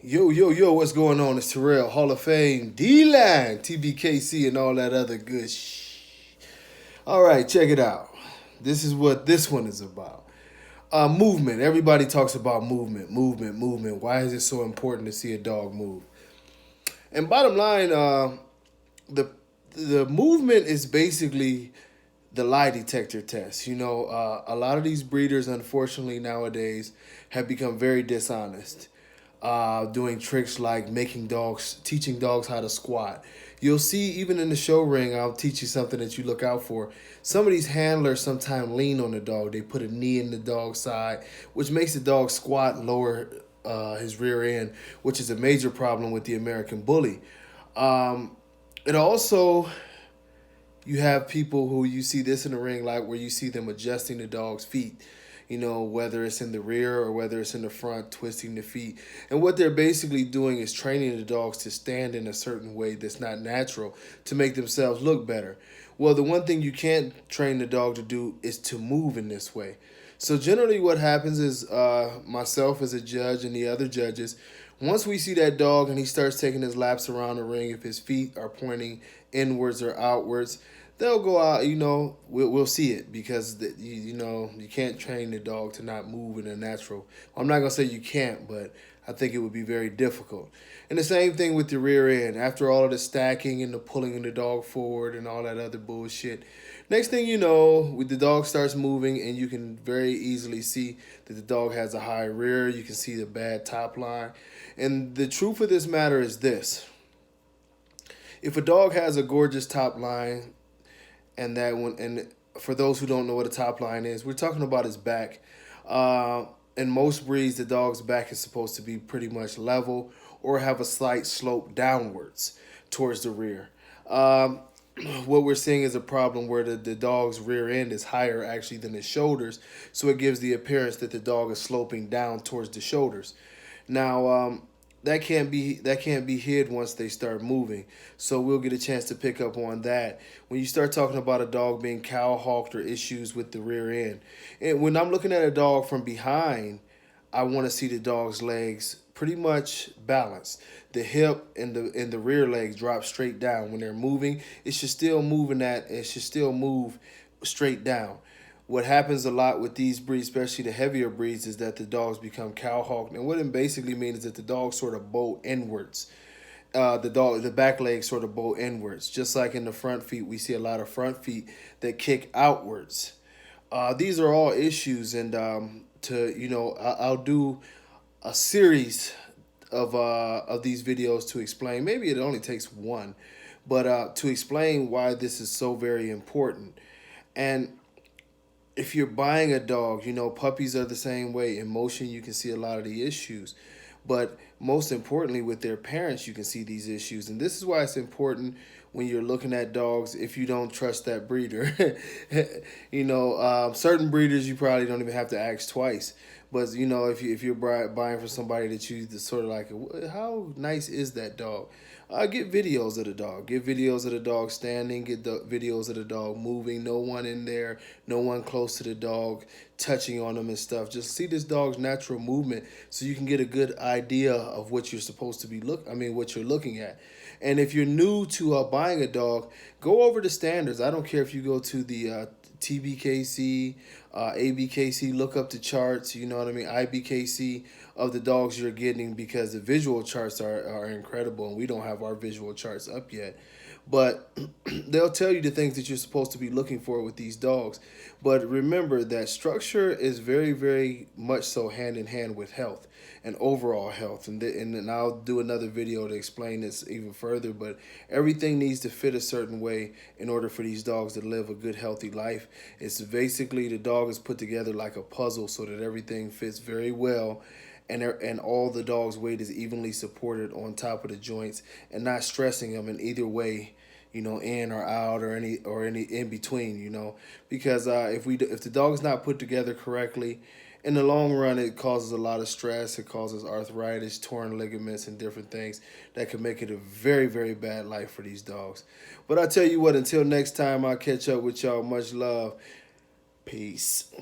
Yo, yo, yo, what's going on? It's Terrell, Hall of Fame, D-Line, Tbkc, and all that other good All right, check it out. This is what this one is about. Movement. Everybody talks about movement, movement, movement. Why is it so important to see a dog move? And bottom line, the the movement is basically the lie detector test. A lot of these breeders, unfortunately, nowadays have become very dishonest, doing tricks like teaching dogs how to squat. You'll see even in the show ring, I'll teach you something that you look out for. Some of these handlers sometimes lean on the dog. They put a knee in the dog's side, which makes the dog squat and lower his rear end, which is a major problem with the American bully. Um, it also you have people who you see this in the ring, like where you see them adjusting the dog's feet, whether it's in the rear or whether it's in the front, twisting the feet. And what they're basically doing is training the dogs to stand in a certain way that's not natural to make themselves look better. Well, the one thing you can't train the dog to do is to move in this way. So generally what happens is myself as a judge and the other judges, once we see that dog and he starts taking his laps around the ring, if his feet are pointing inwards or outwards, they'll go out. We'll see it because you can't train the dog to not move in a natural. I'm not gonna say you can't, but I think it would be very difficult. And the same thing with the rear end. After all of the stacking and the pulling the dog forward and all that other bullshit, next thing you know, the dog starts moving, and you can very easily see that the dog has a high rear. You can see the bad top line. And the truth of this matter is this: if a dog has a gorgeous top line, and for those who don't know what a top line is, we're talking about his back. In most breeds, the dog's back is supposed to be pretty much level or have a slight slope downwards towards the rear. What we're seeing is a problem where the dog's rear end is higher actually than his shoulders, so it gives the appearance that the dog is sloping down towards the shoulders. Now, that can't be hid once they start moving. So we'll get a chance to pick up on that when you start talking about a dog being cow-hawked or issues with the rear end. And when I'm looking at a dog from behind, I want to see the dog's legs pretty much balanced. The hip and the rear legs drop straight down. When they're moving, it should still move straight down. What happens a lot with these breeds, especially the heavier breeds, is that the dogs become cowhawked. And what it basically means is that the dogs sort of bow inwards. The back legs sort of bow inwards. Just like in the front feet, we see a lot of front feet that kick outwards. These are all issues, and I'll do a series of these videos to explain. Maybe it only takes one, but to explain why this is so very important. And if you're buying a dog, puppies are the same way. In motion, you can see a lot of the issues. But most importantly, with their parents, you can see these issues. And this is why it's important when you're looking at dogs, if you don't trust that breeder. Certain breeders, you probably don't even have to ask twice. But, if you're buying from somebody that you sort of like, how nice is that dog? Get videos of the dog. Get videos of the dog standing. Get the videos of the dog moving. No one in there. No one close to the dog touching on them and stuff. Just see this dog's natural movement so you can get a good idea of what you're supposed to be what you're looking at. And if you're new to buying a dog, go over the standards. I don't care if you go to the Tbkc, Abkc, look up the charts, Ibkc of the dogs you're getting, because the visual charts are incredible, and we don't have our visual charts up yet. But they'll tell you the things that you're supposed to be looking for with these dogs. But remember that structure is very, very much so hand in hand with health and overall health. And then I'll do another video to explain this even further. But everything needs to fit a certain way in order for these dogs to live a good, healthy life. It's basically the dog is put together like a puzzle so that everything fits very well. And all the dog's weight is evenly supported on top of the joints and not stressing them in either way, in or out or any in between, because if the dog's not put together correctly, in the long run, it causes a lot of stress. It causes arthritis, torn ligaments, and different things that can make it a very, very bad life for these dogs. But I tell you what, until next time, I'll catch up with y'all. Much love. Peace.